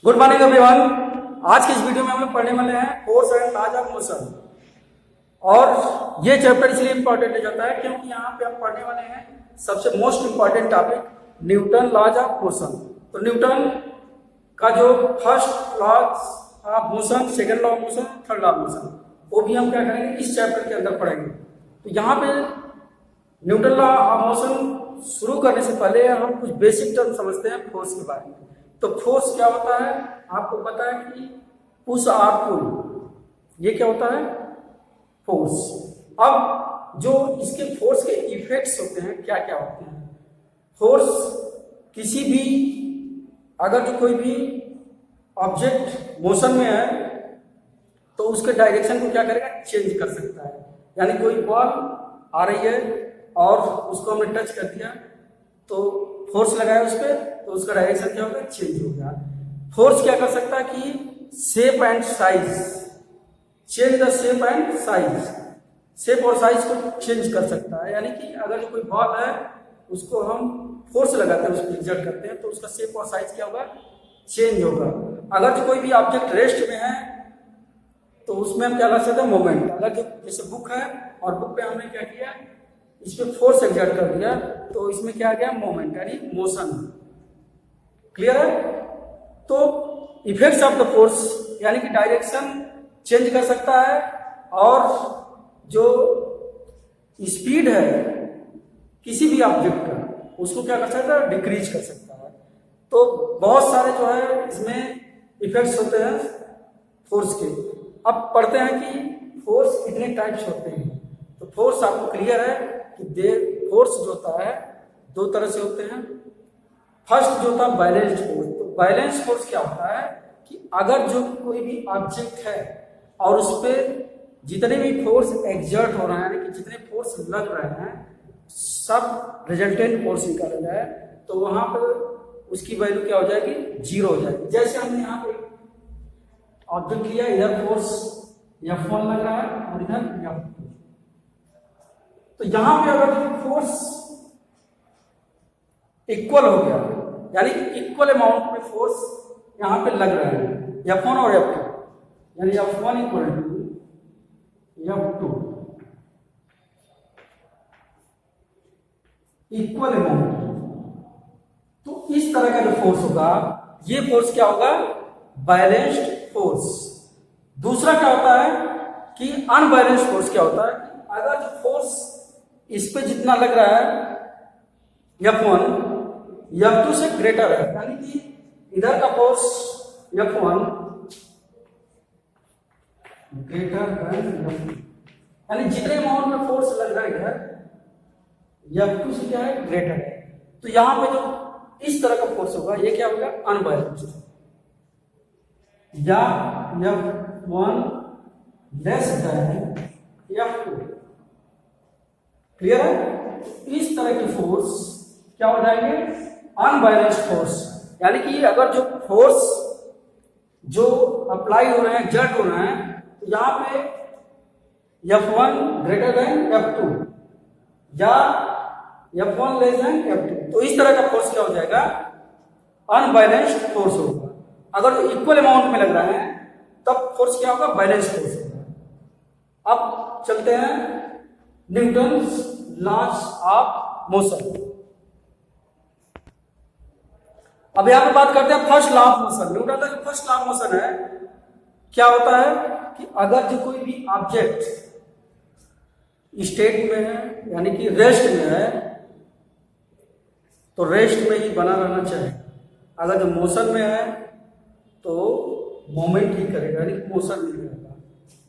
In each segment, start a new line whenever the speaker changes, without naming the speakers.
Good morning everyone. आज के इस वीडियो में हम लोग पढ़ने वाले हैं force and laws of motion. और ये चैप्टर इसलिए इंपॉर्टेंट हो जाता है क्योंकि यहाँ पे हम पढ़ने वाले हैं सबसे most important topic Newton laws of motion. तो न्यूटन का जो first laws of motion, second law of motion, third law of motion, वो भी हम क्या करेंगे इस चैप्टर के अंदर पढ़ेंगे। तो यहाँ पे न्यूटन लॉ ऑफ मोशन शुरू करने से पहले हम कुछ बेसिक टर्म समझते हैं फोर्स के बारे में। तो फोर्स क्या होता है आपको पता है कि पुश और पुल, ये क्या होता है फोर्स। अब जो इसके फोर्स के इफेक्ट्स होते हैं क्या क्या होते हैं। फोर्स किसी भी अगर जो कोई भी ऑब्जेक्ट मोशन में है तो उसके डायरेक्शन को क्या करेगा, चेंज कर सकता है। यानी कोई बॉल आ रही है और उसको हमने टच कर दिया तो फोर्स लगाया उस पर तो उसका डायरेक्शन क्या होगा, चेंज हो गया। फोर्स क्या कर सकता है कि shape and size, change the shape and size, shape और साइज को चेंज कर सकता है। यानी कि अगर जो कोई बॉल है उसको हम फोर्स लगाते हैं, उस पर एग्जर्ट करते हैं तो उसका शेप और साइज क्या होगा, चेंज होगा। अगर जो कोई भी ऑब्जेक्ट रेस्ट में है तो उसमें हम क्या ला सकते हैं, मोमेंट। अगर जो जैसे बुक है और बुक पे हमने क्या किया, इस पे फोर्स एग्जर्ट कर दिया तो इसमें क्या आ गया, मोमेंट यानी मोशन। क्लियर है। तो इफेक्ट्स ऑफ द फोर्स यानी कि डायरेक्शन चेंज कर सकता है और जो स्पीड है किसी भी ऑब्जेक्ट का उसको क्या कर सकता है, डिक्रीज कर सकता है। तो बहुत सारे जो है इसमें इफेक्ट्स होते हैं फोर्स के। अब पढ़ते हैं कि फोर्स कितने टाइप्स होते हैं। तो फोर्स आपको क्लियर है कि फोर्स जो होता है दो तरह से होते हैं। फर्स्ट जो होता है बैलेंस्ड फोर्स। तो बैलेंस फोर्स क्या होता है कि अगर जो कोई भी ऑब्जेक्ट है और उस पर जितने भी फोर्स एग्जर्ट हो रहे हैं, यानी कि जितने फोर्स लग रहे हैं सब रिजल्टेंट फोर्स निकाला जाए तो वहां पर उसकी वैल्यू क्या हो जाएगी, जीरो हो जाएगी। जैसे हमने यहाँ पे ऑब्जेक्ट लिया, इधर फोर्स F1 लग रहा है और इधर F2। तो यहां पे अगर जो फोर्स इक्वल हो गया यानी इक्वल अमाउंट में फोर्स यहां पे लग रहे हैं F1 और F2, यानी F1 equal to F2 equal amount. तो इस तरह का जो फोर्स होगा ये फोर्स क्या होगा, बैलेंस्ड फोर्स। दूसरा क्या होता है कि अनबैलेंस्ड फोर्स। क्या होता है कि अगर जो फोर्स इस पे जितना लग रहा है F1 F2 से ग्रेटर है, यानी कि इधर का force F1 greater than F2, यानी जितने अमाउंट में फोर्स लग रहा है इधर F2 से क्या है, ग्रेटर है। तो यहां पे जो इस तरह का फोर्स होगा ये क्या होगा, अनबैलेंस्ड, या F1 less than F2। Clear है। इस तरह के फोर्स क्या हो जाएंगे, अनबैलेंस्ड फोर्स। यानी कि अगर जो फोर्स जो अप्लाई हो रहे हैं, एग्जर्ट हो रहे हैं, तो यहां पे F1 ग्रेटर देन F2 या F1 लेस देन F2। तो इस तरह का फोर्स क्या हो जाएगा, अनबैलेंस्ड फोर्स होगा। अगर जो इक्वल अमाउंट में लग रहा है तब फोर्स क्या होगा, बैलेंस फोर्स होगा। अब चलते हैं न्यूटन्स लॉज ऑफ मोशन। अब यहां पे बात करते हैं first law of motion. Newton का जो फर्स्ट लॉ ऑफ मोशन है क्या होता है कि अगर जो कोई भी ऑब्जेक्ट स्टेट में है यानी कि रेस्ट में है तो रेस्ट में ही बना रहना चाहिए। अगर जो मोशन में है तो मोमेंट ही करेगा, यानी कि मोशन नहीं रहेगा।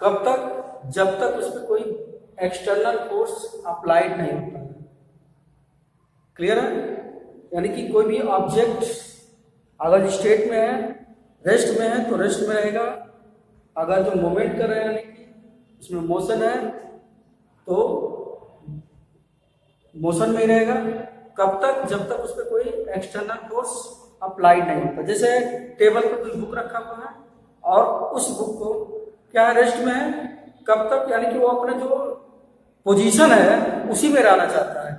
कब तक, जब तक उस पर कोई एक्सटर्नल फोर्स अप्लाइड नहीं होता है। क्लियर है। यानी कि कोई भी ऑब्जेक्ट अगर स्टेट में है, रेस्ट में है तो रेस्ट में रहेगा। अगर जो मूवमेंट कर रहे हैं यानी कि उसमें मोशन है तो मोशन में ही रहेगा। कब तक, जब तक उस पर कोई एक्सटर्नल फोर्स अप्लाइड नहीं होता। जैसे टेबल पर कोई बुक रखा हुआ है और उस बुक को क्या रेस्ट में है, कब तक, यानी कि वो अपने जो पोजीशन है उसी में रहना चाहता है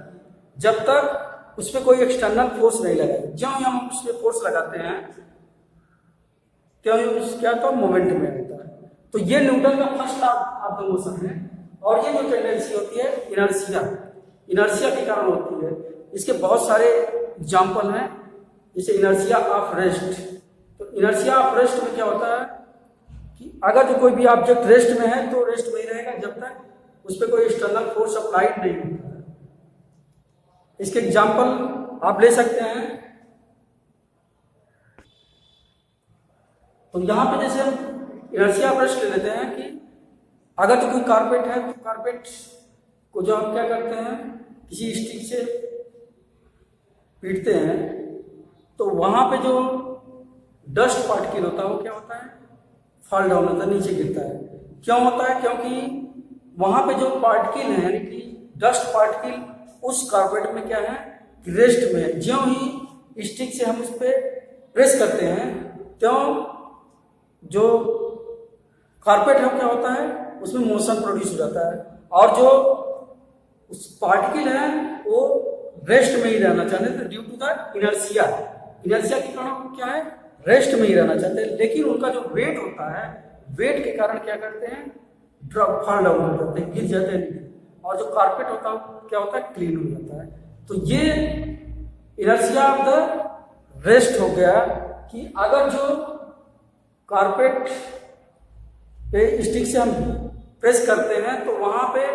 जब तक उस पर कोई एक्सटर्नल फोर्स नहीं लगे। जब हम उस पर फोर्स लगाते हैं क्यों क्या होता है, मोमेंटम में होता है। तो ये न्यूटन का first law of the motion है। और ये जो टेंडेंसी होती है इनर्शिया के कारण होती है। इसके बहुत सारे एग्जाम्पल हैं, जैसे इनर्शिया ऑफ रेस्ट। तो इनर्शिया ऑफ रेस्ट में क्या होता है कि अगर जो कोई भी ऑब्जेक्ट रेस्ट में है तो रेस्ट में ही रहेगा जब तक उस पर कोई एक्सटर्नल फोर्स अप्लाइड नहीं होता है। इसके एग्जाम्पल आप ले सकते हैं। तो यहां पे जैसे हम इनर्शिया ऑफ रेस्ट ले लेते हैं कि अगर तो कोई कारपेट है तो कारपेट को जो हम क्या करते हैं, किसी स्टिक से पीटते हैं तो वहां पे जो डस्ट पार्टिकल होता है वो क्या होता है, फॉल डाउन होता है, नीचे गिरता है। क्यों होता है, क्योंकि वहां पे जो पार्टिकल है यानी कि डस्ट पार्टिकल उस कारपेट में क्या है, रेस्ट में है। ज्यों ही स्टिक से हम उस पर प्रेस करते हैं त्यों जो कारपेट है क्या होता है, उसमें मोशन प्रोड्यूस हो जाता है। और जो उस पार्टिकल है वो रेस्ट में ही रहना चाहते हैं, ड्यू टू द इनर्शिया के कारण क्या है, रेस्ट में ही रहना चाहते हैं। लेकिन उनका जो वेट होता है, वेट के कारण क्या करते हैं, ड्रॉप फॉल डाउन हो जाते हैं, गिर जाते हैं। और जो कारपेट होता है क्या होता है, क्लीन हो जाता है। तो ये इनर्शिया ऑफ द रेस्ट हो गया कि अगर जो कारपेट पे स्टिक से हम प्रेस करते हैं तो वहां पे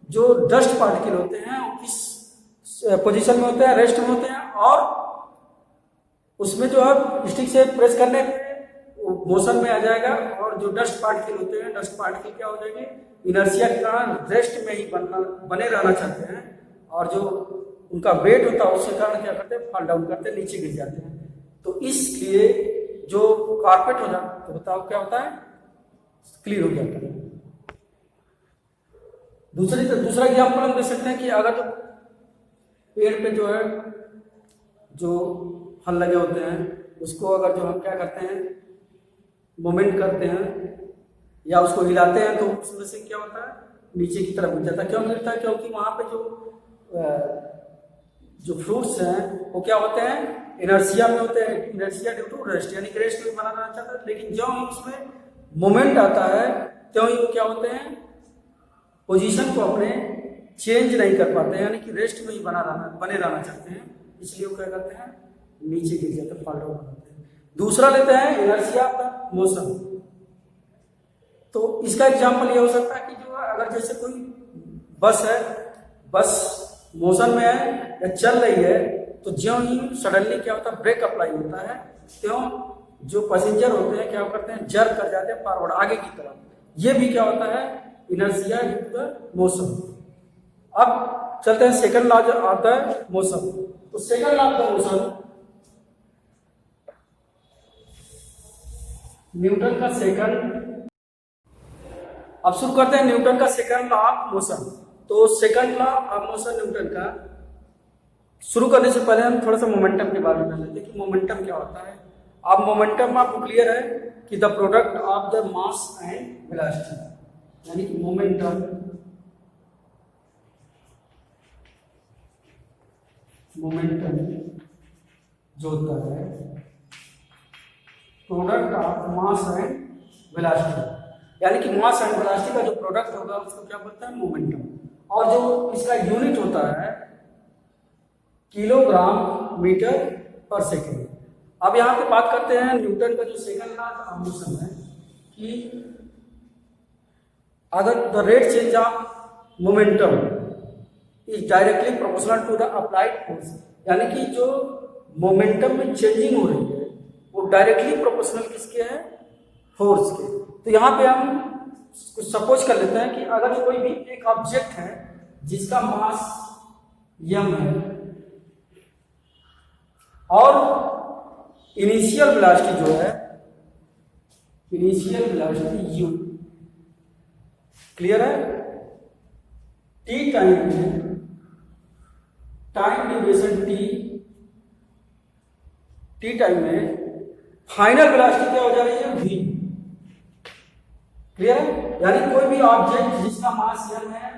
जो डस्ट पार्टिकल होते हैं वो किस पोजीशन में होते हैं, रेस्ट में होते हैं। और उसमें जो है स्टिक से प्रेस करने पे मोशन में आ जाएगा। और जो डस्ट पार्टिकल होते हैं, डस्ट पार्टिकल क्या हो जाएंगे, इनर्शिया के कारण रेस्ट में ही बने रहना चाहते हैं। और जो उनका वेट होता है उसके कारण क्या करते हैं, फॉल डाउन करते हैं, नीचे गिर जाते हैं। तो इसलिए जो कारपेट हो जाता है बताओ क्या होता है, क्लीन हो जाता है। दूसरा एग्जाम्पल हम दे सकते हैं कि अगर तो पेड़ पे जो है जो फल लगे होते हैं उसको अगर जो हम क्या करते हैं, मोमेंट करते हैं या उसको हिलाते हैं तो उसमें से क्या होता है, नीचे की तरफ गिर जाता है। क्यों गिरता है, क्योंकि वहां पे जो फ्रूट्स हैं वो क्या होते हैं, इनर्शिया में होते हैं। इनर्शिया ड्यू टू रेस्ट, यानी कि रेस्ट में बना रहना चाहता है। लेकिन जो ही उसमें मोमेंट आता है त्यों ही वो क्या होते हैं, पोजीशन को अपने चेंज नहीं कर पाते हैं, यानी कि रेस्ट में ही बने रहना चाहते हैं। इसलिए वो क्या करते हैं, नीचे गिर जाते हैं, फॉल डाउन करते हैं। दूसरा लेते हैं इनर्शिया का मोशन। तो इसका एग्जांपल ये हो सकता है कि जो अगर जैसे कोई बस है, बस मोशन में है या चल रही है तो ज्यों ही सडनली क्या होता है, ब्रेक अप्लाई होता है त्यों जो पैसेंजर होते हैं क्या करते हैं, जर्क कर जाते हैं फॉरवर्ड, आगे की तरफ। ये भी क्या होता है, inertia due to the motion. अब चलते हैं second law of the motion. तो second law of the motion Newton का सेकंड, अब शुरू करते हैं न्यूटन का सेकंड लॉ ऑफ मोशन। तो second law of motion Newton का शुरू करने से पहले हम थोड़ा सा मोमेंटम के बारे में जान लेते हैं कि मोमेंटम क्या होता है। अब मोमेंटम आपको क्लियर है कि the product of the mass and velocity, यानी कि मोमेंटम जो होता है product of mass and velocity, यानी कि मास एंड वेलोसिटी का जो प्रोडक्ट होगा उसको क्या बोलते हैं, मोमेंटम। और जो इसका यूनिट होता है किलोग्राम मीटर पर सेकेंड। अब यहाँ पे बात करते हैं न्यूटन का जो सेकंड लॉ ऑफ मोशन है कि अगर the rate change of momentum is directly proportional to the applied force, यानी कि जो मोमेंटम में चेंजिंग हो रही है वो डायरेक्टली प्रोपोर्शनल किसके है, फोर्स के। तो यहाँ पे हम कुछ सपोज कर लेते हैं कि अगर कोई भी एक ऑब्जेक्ट है जिसका मास m है और इनिशियल वेलोसिटी जो है, इनिशियल वेलोसिटी u, क्लियर है, t टाइम में टाइम ड्यूरेशन t टाइम में फाइनल वेलोसिटी क्या हो जा रही है, v, क्लियर है। यानी कोई भी ऑब्जेक्ट जिसका मास m है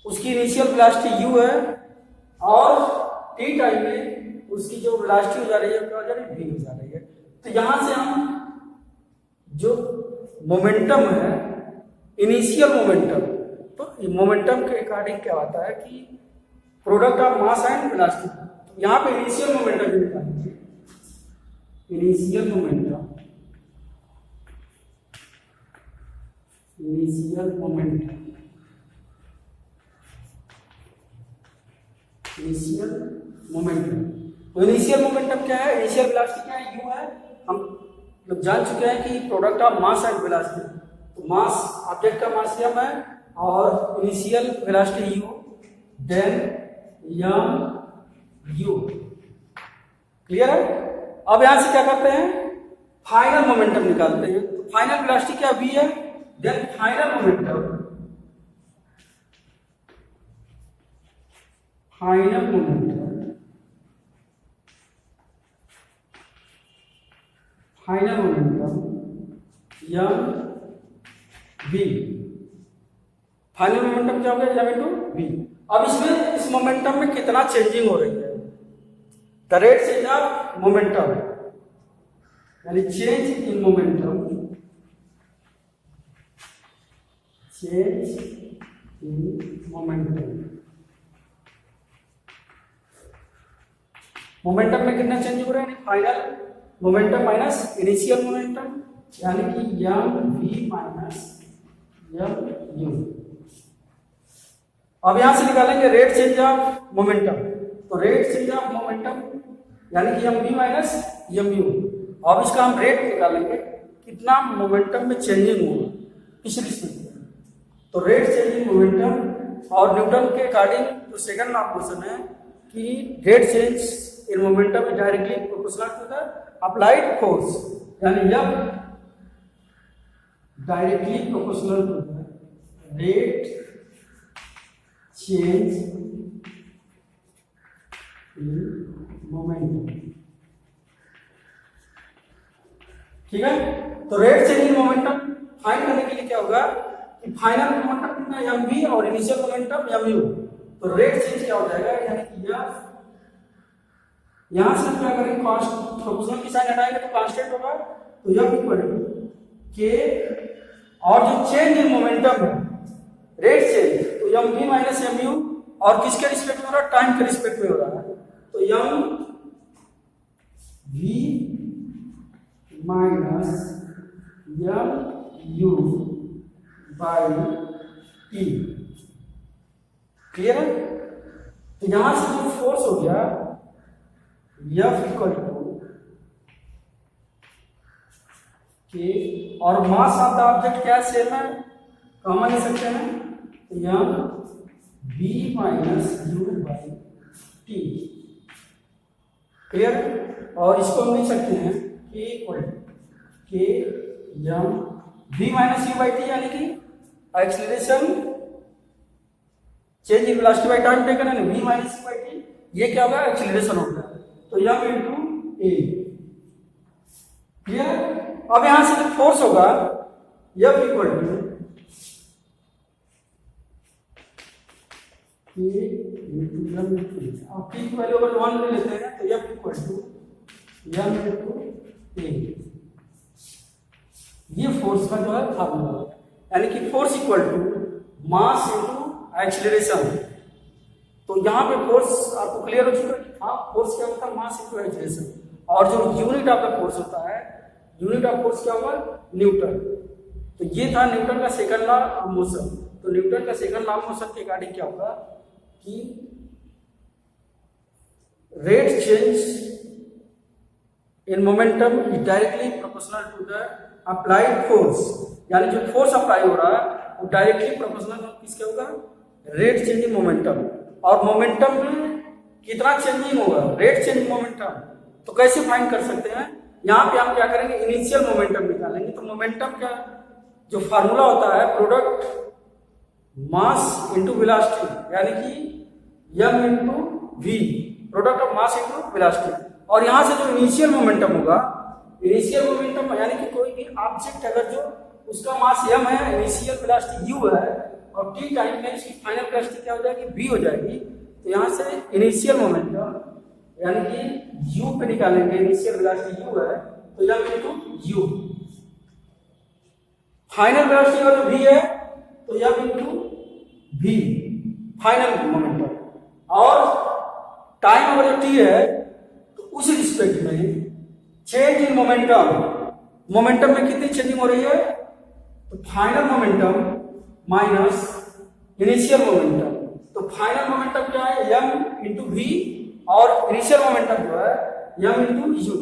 उसकी इनिशियल वेलोसिटी u है और t टाइम में उसकी जो वेलोसिटी हो जा रही है क्या हो जा रही है, v हो जा रही है। तो यहां से हम जो मोमेंटम है, इनिशियल मोमेंटम, तो मोमेंटम के अकॉर्डिंग क्या होता है कि product of mass and velocity, तो यहाँ पे इनिशियल मोमेंटम निकालेंगे, initial momentum, initial momentum, initial momentum. तो इनिशियल मोमेंटम क्या है, इनिशियल वेलोसिटी क्या है, u है। हम लोग जान चुके हैं कि product of mass and velocity, तो मास ऑब्जेक्ट का मास m है और initial velocity u, then u। Clear है। अब यहां से क्या करते हैं, फाइनल मोमेंटम निकालते हैं। तो फाइनल वेलोसिटी क्या v है, then final momentum, final momentum, final momentum m v, final momentum क्या हो गया, m into v। अब इसमें इस मोमेंटम में कितना चेंजिंग हो रही है, the rate change of momentum, यानी change in momentum, change in momentum, momentum में कितना चेंज हो रहा है, final momentum minus initial momentum, यानी कि m v minus m u। अब यहां से निकालेंगे रेट चेंज ऑफ मोमेंटम, तो रेट चेंज ऑफ मोमेंटम यानी कि m v minus m u। अब इसका हम रेट निकालेंगे, कितना मोमेंटम में चेंजिंग होगा पिछली स्पीड में, तो रेट चेंजिंग मोमेंटम। और न्यूटन के अकॉर्डिंग जो सेकंड लॉ ऑफ मोशन है कि rate change in momentum is directly proportional to the applied force, यानी F directly proportional to the rate change in momentum. ठीक है। तो rate change in momentum find करने के लिए क्या होगा कि फाइनल मोमेंटम कितना m v और इनिशियल मोमेंटम m u, तो रेट चेंज क्या हो जाएगा, यानी कि यहां से हम क्या करेंगे, प्रोपोर्शनल की साइन हटाएंगे तो कांस्टेंट होगा, तो F इक्वल टू k, और जो चेंज इन मोमेंटम है रेट चेंज, तो m v minus m u, और किसके रिस्पेक्ट में हो रहा है, टाइम के रिस्पेक्ट में हो रहा है, तो m v minus m u by t। Clear है। तो यहां से जो फोर्स हो गया F इक्वल टू के, और मास ऑफ द ऑब्जेक्ट क्या सेम है, कॉमन ले सकते हैं, तो m v minus u by t। Clear है। और इसको हम लिख सकते हैं k इक्वल टू के m v minus u by t, यानी कि acceleration change in velocity by time taken है, v minus u by t, ये क्या होगा, एक्सीलरेशन होगा, तो m इंटू a। क्लियर। अब यहां से जो फोर्स होगा F equal to k into m into, अब k की वैल्यू अगर 1 ले लेते हैं तो F equal to m into a। ये फोर्स का जो है फार्मूला, यानी कि force equal to mass into acceleration. तो यहाँ पे फोर्स आपको क्लियर हो चुका है, हाँ फोर्स क्या होता है, मास इंटू एक्सीलरेशन, और जो यूनिट ऑफ द फोर्स होता है, यूनिट ऑफ फोर्स क्या होगा, न्यूटन। तो ये था न्यूटन का सेकंड लॉ ऑफ मोशन। तो न्यूटन का सेकंड लॉ ऑफ मोशन के अकॉर्डिंग क्या होगा कि rate change in momentum is directly proportional to the applied force, यानी जो फोर्स अप्लाई हो रहा है वो डायरेक्टली प्रोपोर्शनल किसके होगा, रेट चेंज इन मोमेंटम। और मोमेंटम में कितना चेंजिंग होगा, रेट चेंज मोमेंटम। तो कैसे फाइंड कर सकते हैं, यहाँ पे हम क्या करेंगे, इनिशियल मोमेंटम निकालेंगे। तो मोमेंटम का जो फार्मूला होता है, प्रोडक्ट मास इंटू वेलोसिटी, यानी कि m into v, product of mass into velocity. और यहाँ से जो इनिशियल मोमेंटम होगा, इनिशियल मोमेंटम यानी कि कोई भी ऑब्जेक्ट अगर जो उसका मास m है, इनिशियल वेलोसिटी u है, और t टाइम में इसकी फाइनल वेलोसिटी क्या हो जाएगी, v हो जाएगी। तो यहाँ से इनिशियल मोमेंटम यानी कि u पे निकालेंगे, इनिशियल वेलोसिटी u है तो m into u, final velocity का जो v है तो m into v final momentum, और टाइम अगर जो t है तो उस रिस्पेक्ट में चेंज इन मोमेंटम में कितनी चेंजिंग हो रही है, तो final momentum minus initial momentum, तो फाइनल मोमेंटम क्या है m इंटू v और इनिशियल मोमेंटम जो है m इंटू u,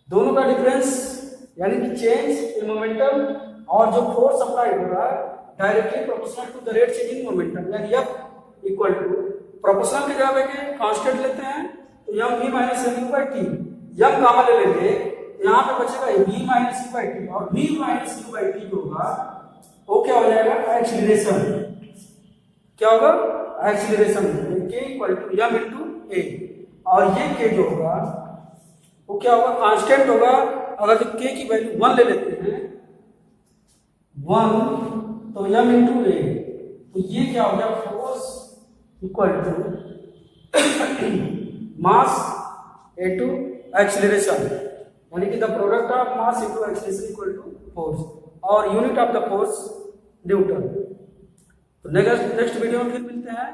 दोनों का डिफरेंस यानी कि चेंज इन मोमेंटम और जो फोर्स अप्लाई हो रहा है directly proportional to the rate change in momentum, यानी f इक्वल टू प्रोपोर्शनल की जगह पे कांस्टेंट लेते हैं तो m v minus m u by t, m common ले लेंगे तो यहाँ पे बचेगा v minus u by t, और v minus u by t जो होगा वो क्या हो जाएगा एक्सीलरेशन, क्या होगा acceleration, k equal to m into a, और ये k जो होगा वो क्या होगा कांस्टेंट होगा, अगर जो k की वैल्यू 1 ले लेते हैं 1 तो m इंटू a, तो ये क्या हो गया force equal to mass into acceleration, यानी कि the product of mass into acceleration equal to force, और unit of the force Newton. तो नेक्स्ट वीडियो में फिर मिलते हैं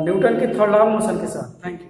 न्यूटन के थर्ड लॉ ऑफ मोशन के साथ। Thank you.